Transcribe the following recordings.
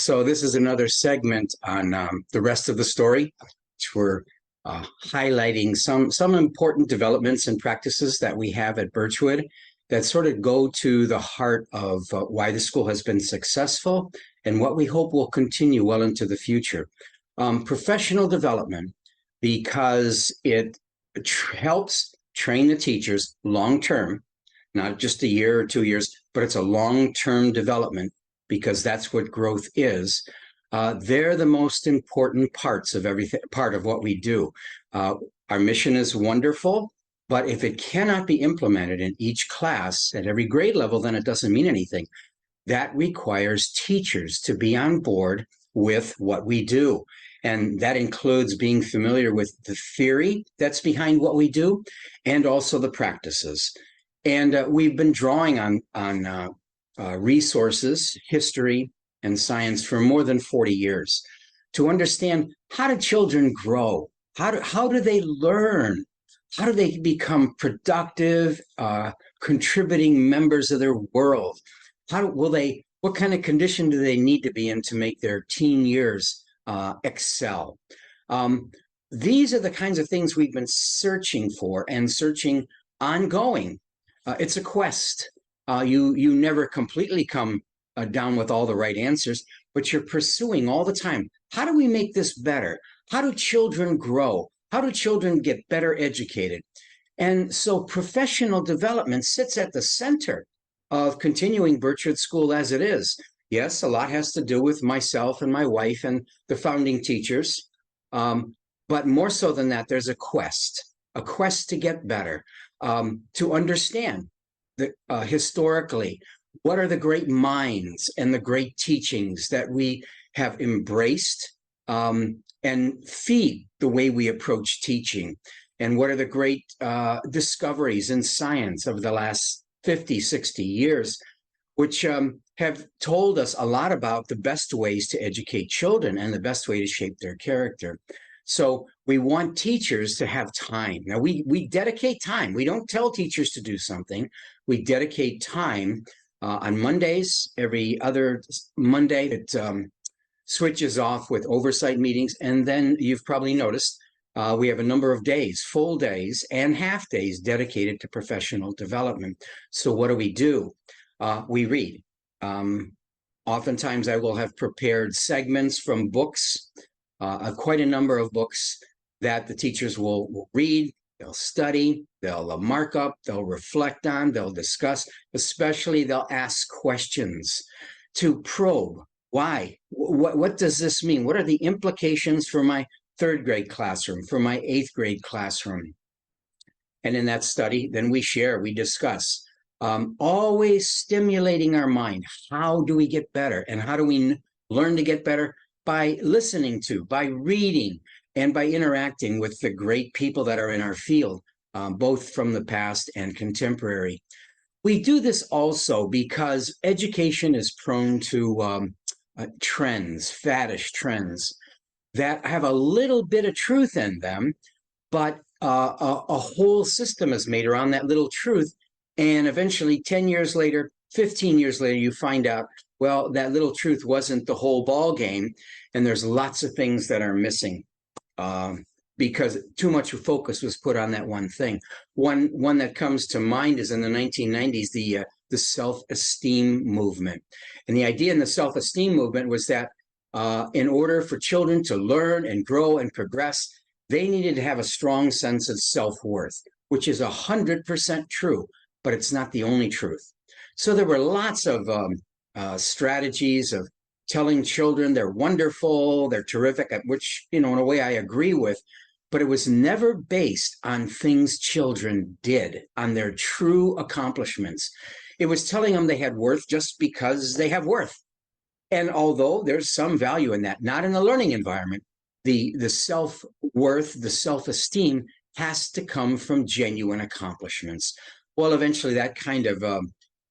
So this is another segment on the rest of the story, which we're highlighting some important developments and practices that we have at Birchwood that sort of go to the heart of why the school has been successful and what we hope will continue well into the future. Professional development, because it helps train the teachers long-term, not just a year or 2 years, but it's a long-term development because that's what growth is. They're the most important parts of everything, part of what we do. Our mission is wonderful, but if it cannot be implemented in each class at every grade level, then it doesn't mean anything. That requires teachers to be on board with what we do. And that includes being familiar with the theory that's behind what we do and also the practices. And we've been drawing on resources, history, and science for more than 40 years to understand, how do children grow? How do they learn? How do they become productive, contributing members of their world? What kind of condition do they need to be in to make their teen years excel? These are the kinds of things we've been searching for and searching ongoing. It's a quest. You never completely come down with all the right answers, but you're pursuing all the time. How do we make this better? How do children grow? How do children get better educated? And so professional development sits at the center of continuing Birchwood School as it is. Yes, a lot has to do with myself and my wife and the founding teachers. But more so than that, there's a quest to get better, to understand that historically, what are the great minds and the great teachings that we have embraced and feed the way we approach teaching? And what are the great discoveries in science of the last 50, 60 years, which have told us a lot about the best ways to educate children and the best way to shape their character. So we want teachers to have time. Now, we dedicate time. We don't tell teachers to do something. We dedicate time on Mondays. Every other Monday, it switches off with oversight meetings. And then you've probably noticed we have a number of days, full days and half days dedicated to professional development. So what do? We read. Oftentimes I will have prepared segments from books, quite a number of books that the teachers will read, they'll study, they'll mark up, they'll reflect on, they'll discuss, especially they'll ask questions to probe. Why? What does this mean? What are the implications for my third grade classroom, for my eighth grade classroom? And in that study, then we share, we discuss, always stimulating our mind. How do we get better? And how do we learn to get better? By listening to, by reading, and by interacting with the great people that are in our field, both from the past and contemporary. We do this also because education is prone to trends, faddish trends that have a little bit of truth in them, but a whole system is made around that little truth. And eventually 10 years later, 15 years later, you find out, well, that little truth wasn't the whole ball game. And there's lots of things that are missing because too much focus was put on that one thing. One that comes to mind is in the 1990s, the self-esteem movement. And the idea in the self-esteem movement was that in order for children to learn and grow and progress, they needed to have a strong sense of self-worth, which is 100% true, but it's not the only truth. So there were lots of strategies of telling children they're wonderful, they're terrific, which, in a way I agree with, but it was never based on things children did, on their true accomplishments. It was telling them they had worth just because they have worth. And although there's some value in that, not in the learning environment, the self-worth, the self-esteem has to come from genuine accomplishments. Well, eventually that kind of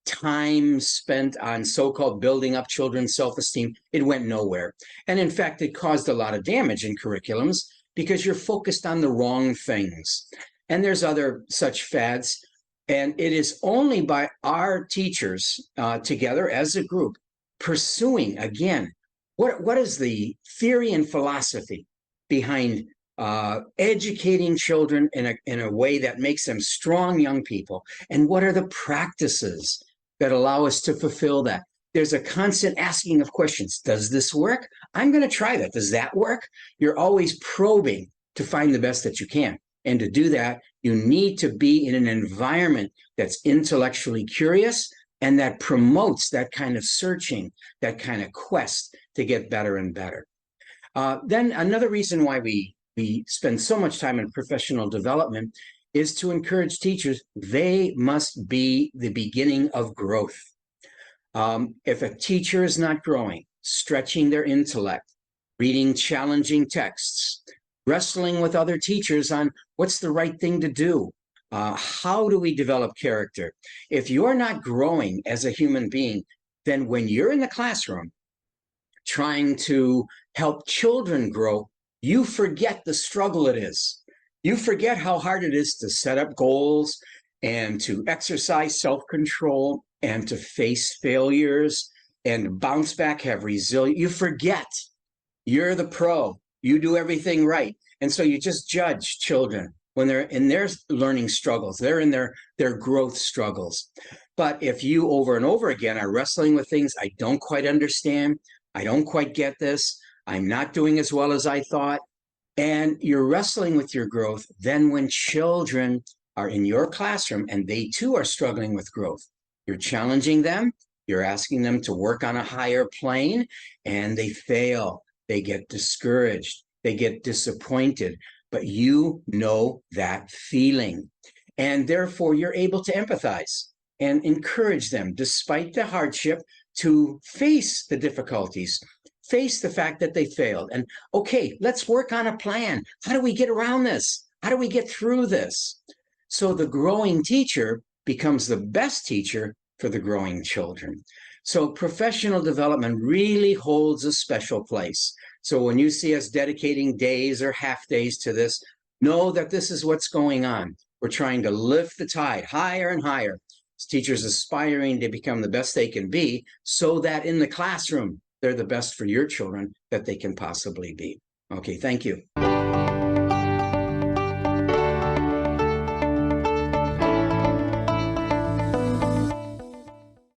time spent on so-called building up children's self-esteem, it went nowhere. And in fact, it caused a lot of damage in curriculums because you're focused on the wrong things. And there's other such fads. And it is only by our teachers together as a group pursuing, again, what is the theory and philosophy behind educating children in a way that makes them strong young people? And what are the practices that allow us to fulfill that? There's a constant asking of questions. Does this work? I'm going to try that. Does that work? You're always probing to find the best that you can. And to do that, you need to be in an environment that's intellectually curious and that promotes that kind of searching, that kind of quest to get better and better. Then another reason why we spend so much time in professional development is to encourage teachers. They must be the beginning of growth. If a teacher is not growing, stretching their intellect, reading challenging texts, wrestling with other teachers on what's the right thing to do, how do we develop character? If you're not growing as a human being, then when you're in the classroom trying to help children grow, you forget the struggle it is. You forget how hard it is to set up goals and to exercise self-control and to face failures and bounce back, have resilience. You forget you're the pro. You do everything right. And so you just judge children when they're in their learning struggles, they're in their growth struggles. But if you over and over again are wrestling with things, I don't quite understand, I don't quite get this, I'm not doing as well as I thought, and you're wrestling with your growth, then when children are in your classroom and they too are struggling with growth, you're challenging them, you're asking them to work on a higher plane, and they fail, they get discouraged, they get disappointed, but you know that feeling. And therefore, you're able to empathize and encourage them, despite the hardship, to face the difficulties, face the fact that they failed. And okay, let's work on a plan. How do we get around this? How do we get through this? So the growing teacher becomes the best teacher for the growing children. So professional development really holds a special place. So when you see us dedicating days or half days to this, know that this is what's going on. We're trying to lift the tide higher and higher. Teachers aspiring to become the best they can be so that in the classroom, they're the best for your children that they can possibly be. Okay, thank you.